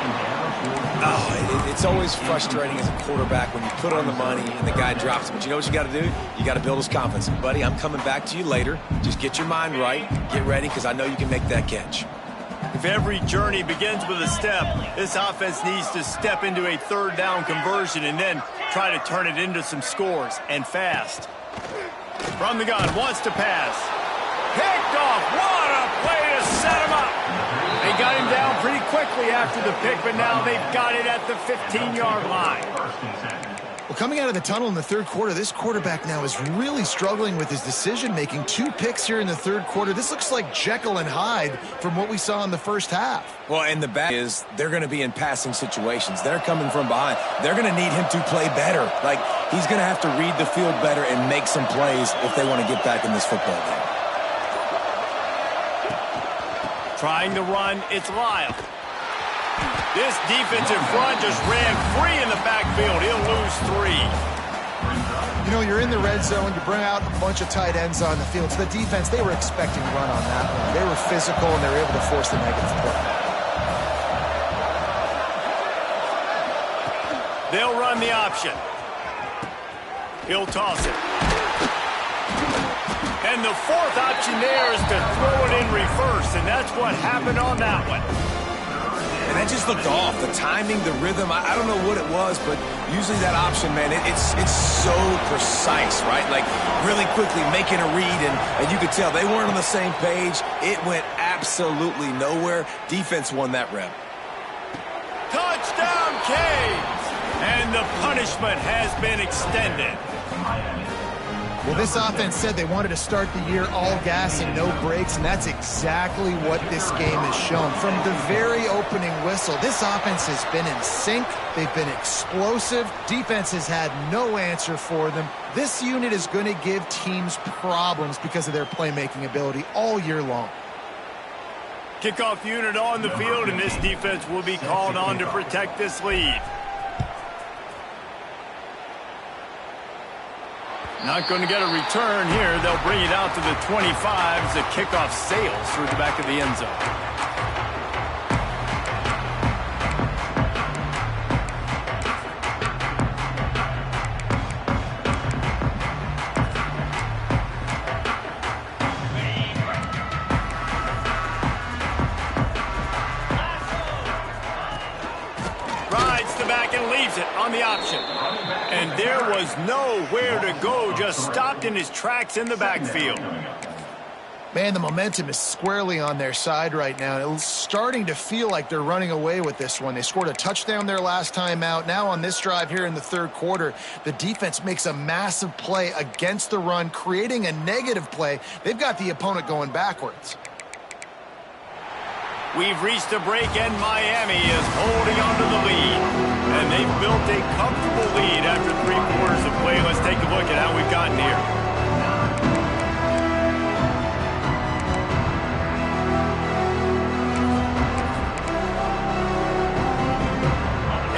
Oh, it's always frustrating as a quarterback when you put on the money and the guy drops it. But you know what you got to do? You got to build his confidence. Buddy, I'm coming back to you later. Just get your mind right. Get ready because I know you can make that catch. If every journey begins with a step, this offense needs to step into a 3rd down conversion and then try to turn it into some scores, and fast. From the gun, wants to pass. Picked off. What a play to set him up. They got him down pretty quickly after the pick, but now they've got it at the 15-yard line. Well, coming out of the tunnel in the 3rd quarter, this quarterback now is really struggling with his decision-making. 2 picks here in the 3rd quarter. This looks like Jekyll and Hyde from what we saw in the first half. Well, and the bad is they're going to be in passing situations. They're coming from behind. They're going to need him to play better. Like, he's going to have to read the field better and make some plays if they want to get back in this football game. Trying to run, it's Lyle. This defensive front just ran free in the backfield. He'll lose 3. You know, you're in the red zone. You bring out a bunch of tight ends on the field. So the defense, they were expecting run on that one. They were physical, and they were able to force the negative play. They'll run the option. He'll toss it. And the 4th option there is to throw it in reverse, and that's what happened on that one. And that just looked off. The timing, the rhythm, I don't know what it was, but usually that option, man, it's so precise, right? Like, really quickly making a read, and you could tell they weren't on the same page. It went absolutely nowhere. Defense won that rep. Touchdown, Canes! And the punishment has been extended. Well, this offense said they wanted to start the year all gas and no brakes, and that's exactly what this game has shown. From the very opening whistle, this offense has been in sync. They've been explosive. Defense has had no answer for them. This unit is going to give teams problems because of their playmaking ability all year long. Kickoff unit on the field, and this defense will be called on to protect this lead. Not going to get a return here. They'll bring it out to the 25 as the kickoff sails through the back of the end zone. Rides the back and leaves it on the option. And there was nowhere to go, just stopped in his tracks in the backfield. Man, the momentum is squarely on their side right now. It's starting to feel like they're running away with this one. They scored a touchdown their last time out. Now on this drive here in the 3rd quarter, the defense makes a massive play against the run, creating a negative play. They've got the opponent going backwards. We've reached a break, and Miami is holding on to the lead. And they've built a comfortable lead after 3 quarters of play. Let's take a look at how we've gotten here.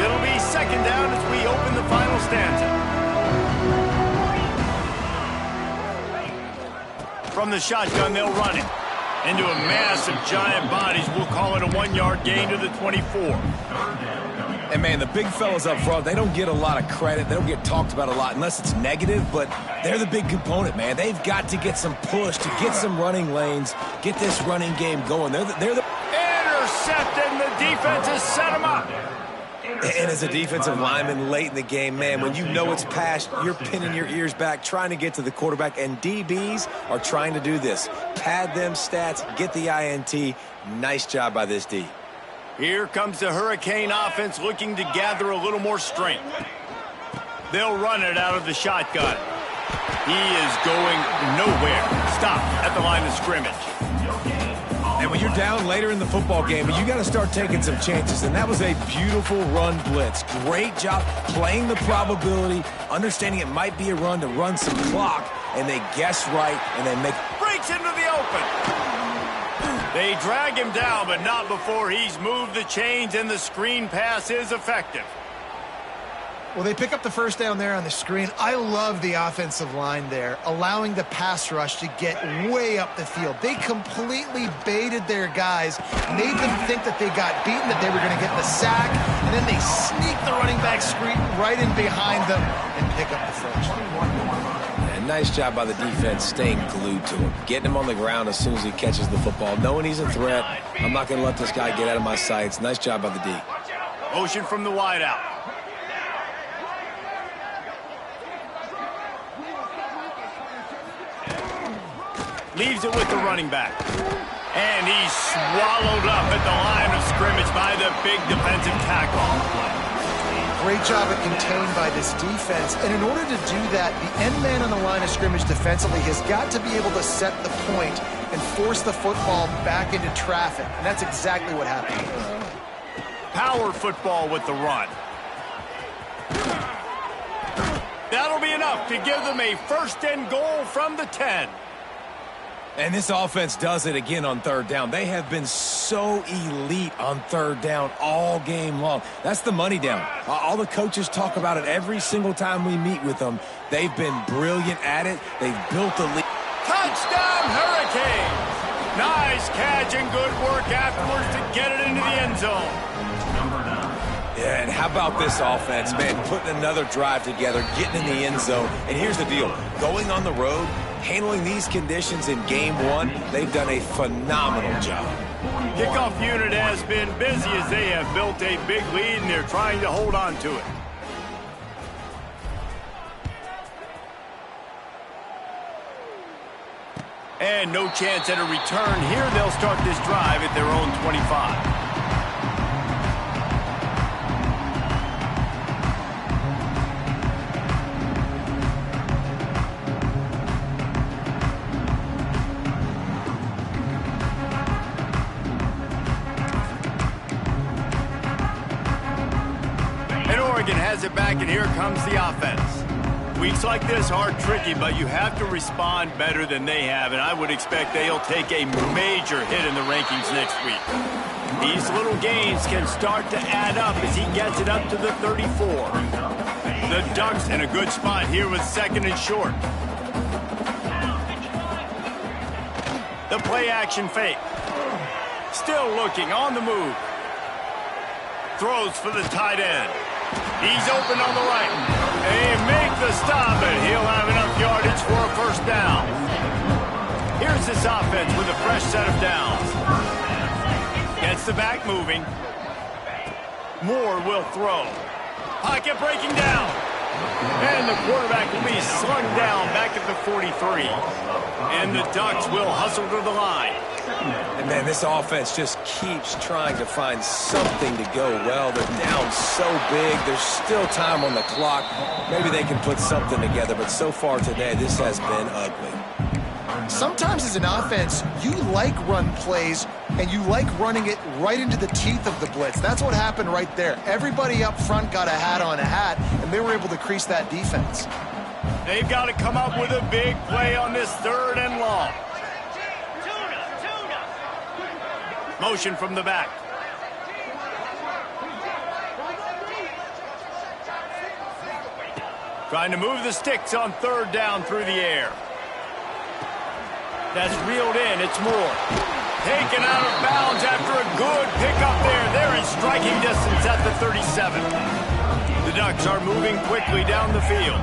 It'll be second down as we open the final stanza. From the shotgun, they'll run it into a mass of giant bodies. We'll call it a 1-yard gain to the 24. And, man, the big fellas up front, they don't get a lot of credit. They don't get talked about a lot unless it's negative, but they're the big component, man. They've got to get some push, to get some running lanes, get this running game going. They're the Intercepted, and the defense has set them up. And as a defensive lineman late in the game, man, when you know it's past, you're pinning your ears back, trying to get to the quarterback, and DBs are trying to do this. Pad them stats, get the INT. Nice job by this D. Here comes the Hurricane offense looking to gather a little more strength. They'll run it out of the shotgun. He is going nowhere. Stop at the line of scrimmage. And when you're down later in the football game, you got to start taking some chances, and that was a beautiful run blitz. Great job playing the probability, understanding it might be a run to run some clock, and they guess right, and they make... Breaks into the open. They drag him down, but not before he's moved the chains, and the screen pass is effective. Well, they pick up the first down there on the screen. I love the offensive line there, allowing the pass rush to get way up the field. They completely baited their guys, made them think that they got beaten, that they were going to get the sack, and then they sneak the running back screen right in behind them and pick up the first. And nice job by the defense staying glued to him, getting him on the ground as soon as he catches the football, knowing he's a threat. I'm not going to let this guy get out of my sights. Nice job by the D. Motion from the wideout. Leaves it with the running back. And he's swallowed up at the line of scrimmage by the big defensive tackle. Great job of contained by this defense. And in order to do that, the end man on the line of scrimmage defensively has got to be able to set the point and force the football back into traffic. And that's exactly what happened. Power football with the run. That'll be enough to give them a first and goal from the 10. And this offense does it again on third down. They have been so elite on third down all game long. That's the money down. All the coaches talk about it every single time we meet with them. They've been brilliant at it. They've built the lead. Touchdown, Hurricanes! Nice catch and good work afterwards to get it into the end zone. Yeah, and how about this offense, man? Putting another drive together, getting in the end zone. And here's the deal. Going on the road, handling these conditions in game one, they've done a phenomenal job. Kickoff unit has been busy as they have built a big lead, and they're trying to hold on to it. And no chance at a return here. They'll start this drive at their own 25. Has it back, and here comes the offense. Weeks like this are tricky, but you have to respond better than they have, and I would expect they'll take a major hit in the rankings next week. These little gains can start to add up as he gets it up to the 34. The Ducks in a good spot here with second and short. The play action fake. Still looking on the move. Throws for the tight end. He's open on the right. They make the stop, and he'll have enough yardage for a first down. Here's this offense with a fresh set of downs. Gets the back moving. Moore will throw. Pocket breaking down. And the quarterback will be slung down back at the 43. And the Ducks will hustle to the line. And, man, this offense just keeps trying to find something to go well. They're down so big. There's still time on the clock. Maybe they can put something together, but so far today, this has been ugly. Sometimes as an offense, you like run plays and you like running it right into the teeth of the blitz. That's what happened right there. Everybody up front got a hat on a hat, and they were able to crease that defense. They've got to come up with a big play on this 3rd and long. Motion from the back. Trying to move the sticks on 3rd down through the air. That's reeled in. It's Moore. Taken out of bounds after a good pickup there. They're in striking distance at the 37. The Ducks are moving quickly down the field.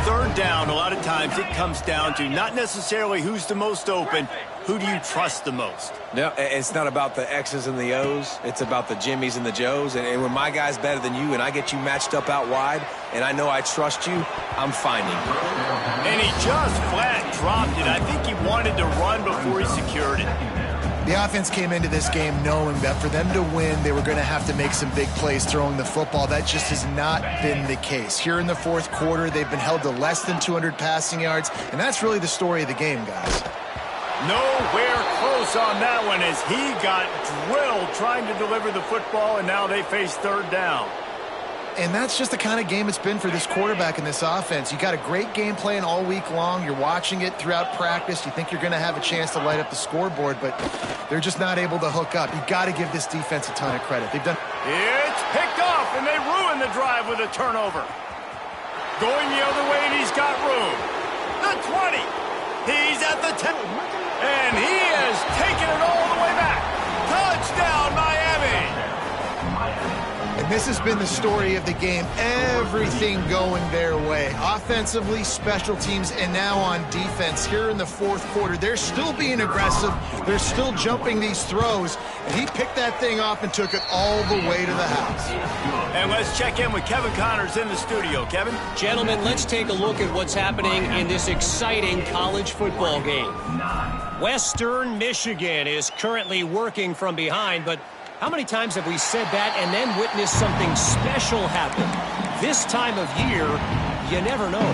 3rd down, a lot of times it comes down to not necessarily who's the most open, who do you trust the most? No, it's not about the X's and the O's. It's about the Jimmys and the Joes. And when my guy's better than you and I get you matched up out wide and I know I trust you, I'm finding you. And he just flat dropped it. I think he wanted to run before he secured it. The offense came into this game knowing that for them to win, they were going to have to make some big plays throwing the football. That just has not been the case. Here in the 4th quarter, they've been held to less than 200 passing yards, and that's really the story of the game, guys. Nowhere close on that one as he got drilled trying to deliver the football, and now they face 3rd down. And that's just the kind of game it's been for this quarterback in this offense. You got a great game plan all week long. You're watching it throughout practice. You think you're going to have a chance to light up the scoreboard, but they're just not able to hook up. You got to give this defense a ton of credit. They've done. It's picked off, and they ruin the drive with a turnover. Going the other way, and he's got room. The 20. He's at the 10. And he has taken it all the way back. Touchdown, Miami. And this has been the story of the game. Everything going their way. Offensively, special teams, and now on defense here in the 4th quarter. They're still being aggressive. They're still jumping these throws. And he picked that thing off and took it all the way to the house. And let's check in with Kevin Connors in the studio. Kevin? Gentlemen, let's take a look at what's happening in this exciting college football game. Western Michigan is currently working from behind, but how many times have we said that and then witnessed something special happen? This time of year, you never know.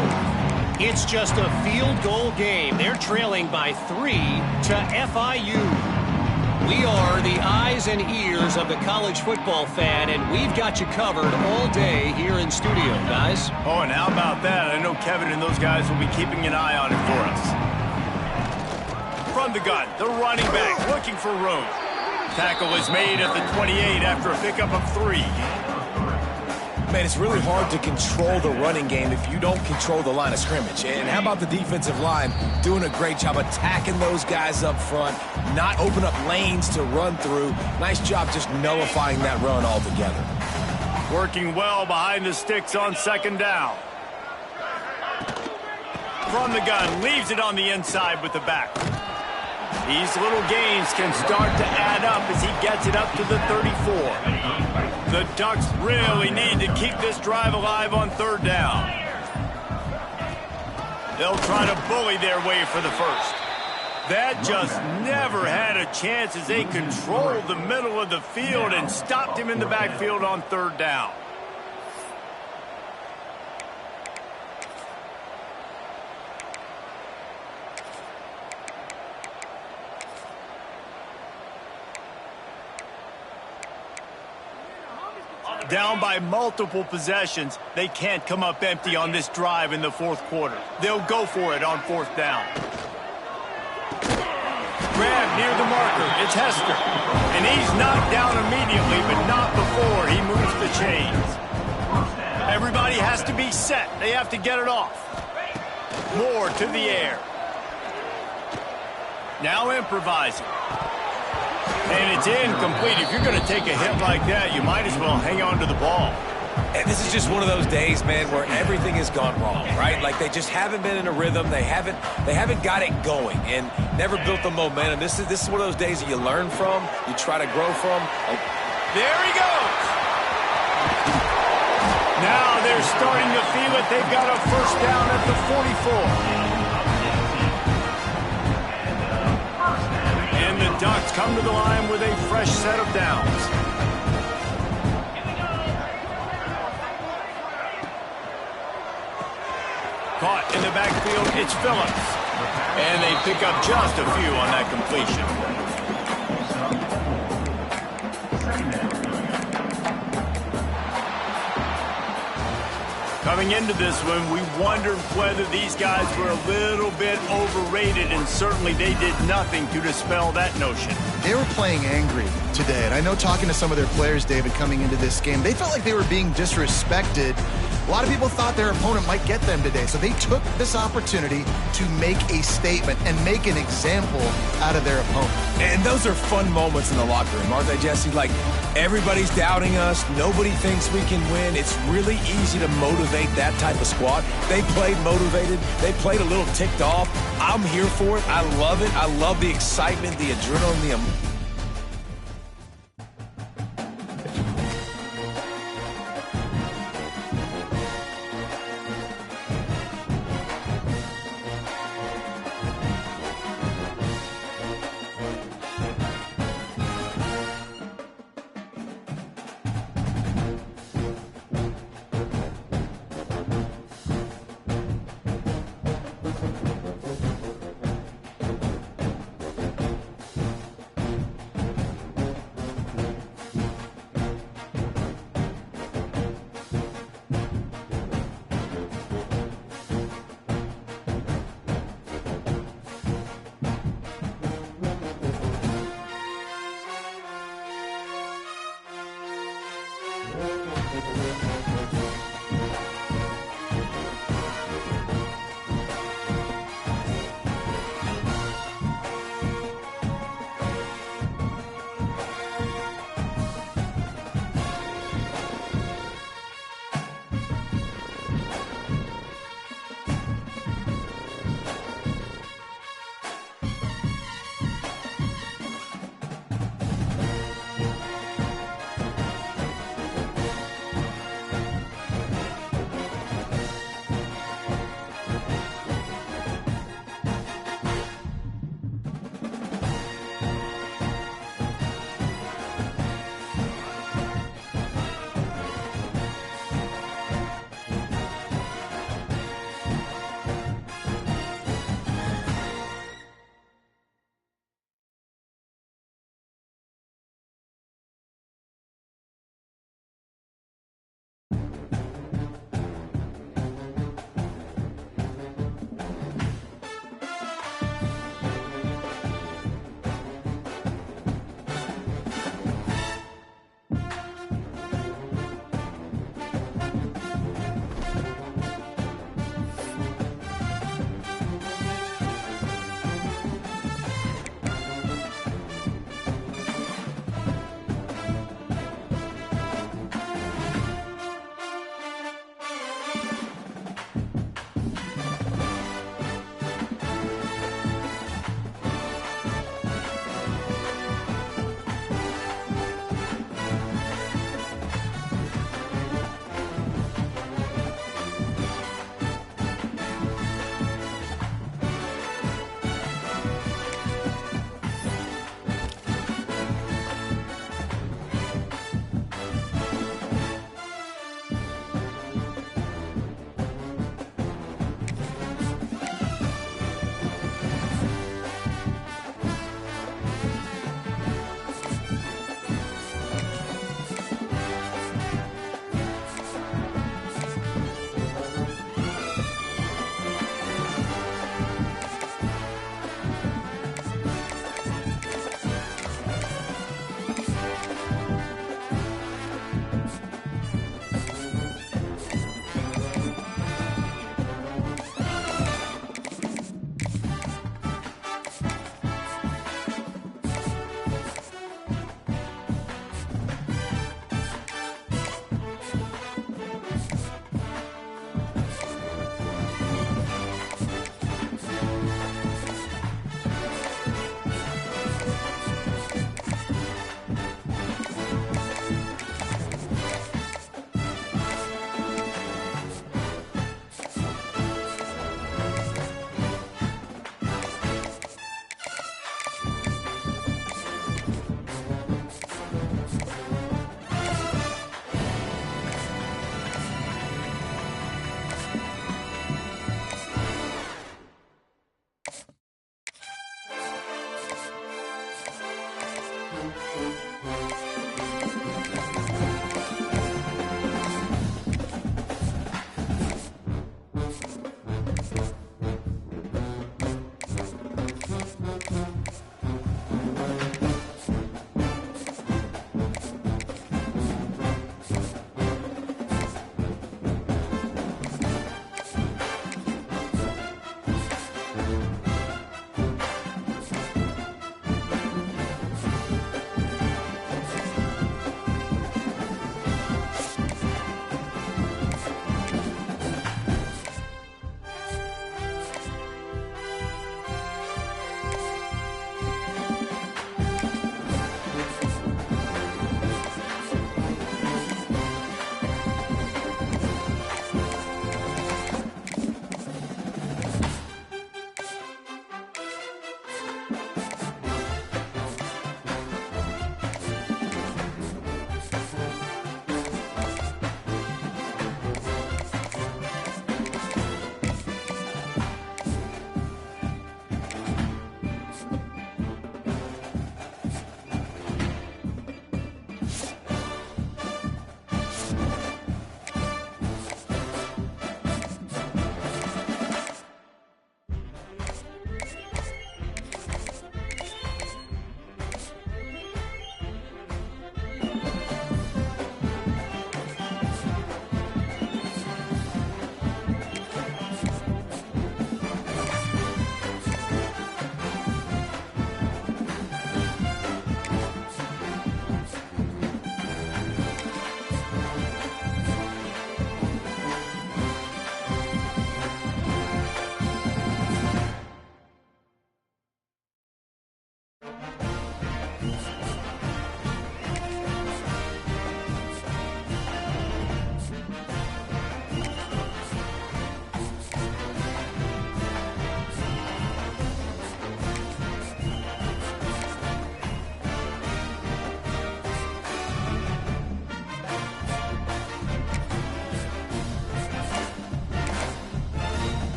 It's just a field goal game. They're trailing by 3 to FIU. We are the eyes and ears of the college football fan, and we've got you covered all day here in studio, guys. Oh, and how about that? I know Kevin and those guys will be keeping an eye on it for us. From the gun, the running back looking for room. Tackle is made at the 28 after a pickup of 3. Man, it's really hard to control the running game if you don't control the line of scrimmage. And how about the defensive line doing a great job attacking those guys up front, not open up lanes to run through. Nice job just nullifying that run altogether. Working well behind the sticks on 2nd down. From the gun, leaves it on the inside with the back. These little gains can start to add up as he gets it up to the 34. The Ducks really need to keep this drive alive on 3rd down. They'll try to bully their way for the first. That just never had a chance as they controlled the middle of the field and stopped him in the backfield on 3rd down. Down by multiple possessions, they can't come up empty on this drive in the 4th quarter. They'll go for it on 4th down. Grab near the marker. It's Hester. And he's knocked down immediately, but not before he moves the chains. Everybody has to be set. They have to get it off. Moore to the air. Now improvising. And it's incomplete. If you're going to take a hit like that, you might as well hang on to the ball. And this is just one of those days, man, where everything has gone wrong, right? Like they just haven't been in a rhythm. They haven't got it going and never built the momentum. This is one of those days that you learn from, you try to grow from. There he goes. Now they're starting to feel it. They've got a 1st down at the 44. And the Ducks come to the line with a fresh set of downs. Caught in the backfield, it's Phillips. And they pick up just a few on that completion. Coming into this one, we wondered whether these guys were a little bit overrated, and certainly they did nothing to dispel that notion. They were playing angry today, and I know talking to some of their players, David, coming into this game, they felt like they were being disrespected. A lot of people thought their opponent might get them today, so they took this opportunity to make a statement and make an example out of their opponent. And those are fun moments in the locker room, aren't they, Jesse? Like, everybody's doubting us. Nobody thinks we can win. It's really easy to motivate that type of squad. They played motivated. They played a little ticked off. I'm here for it. I love it. I love the excitement, the adrenaline,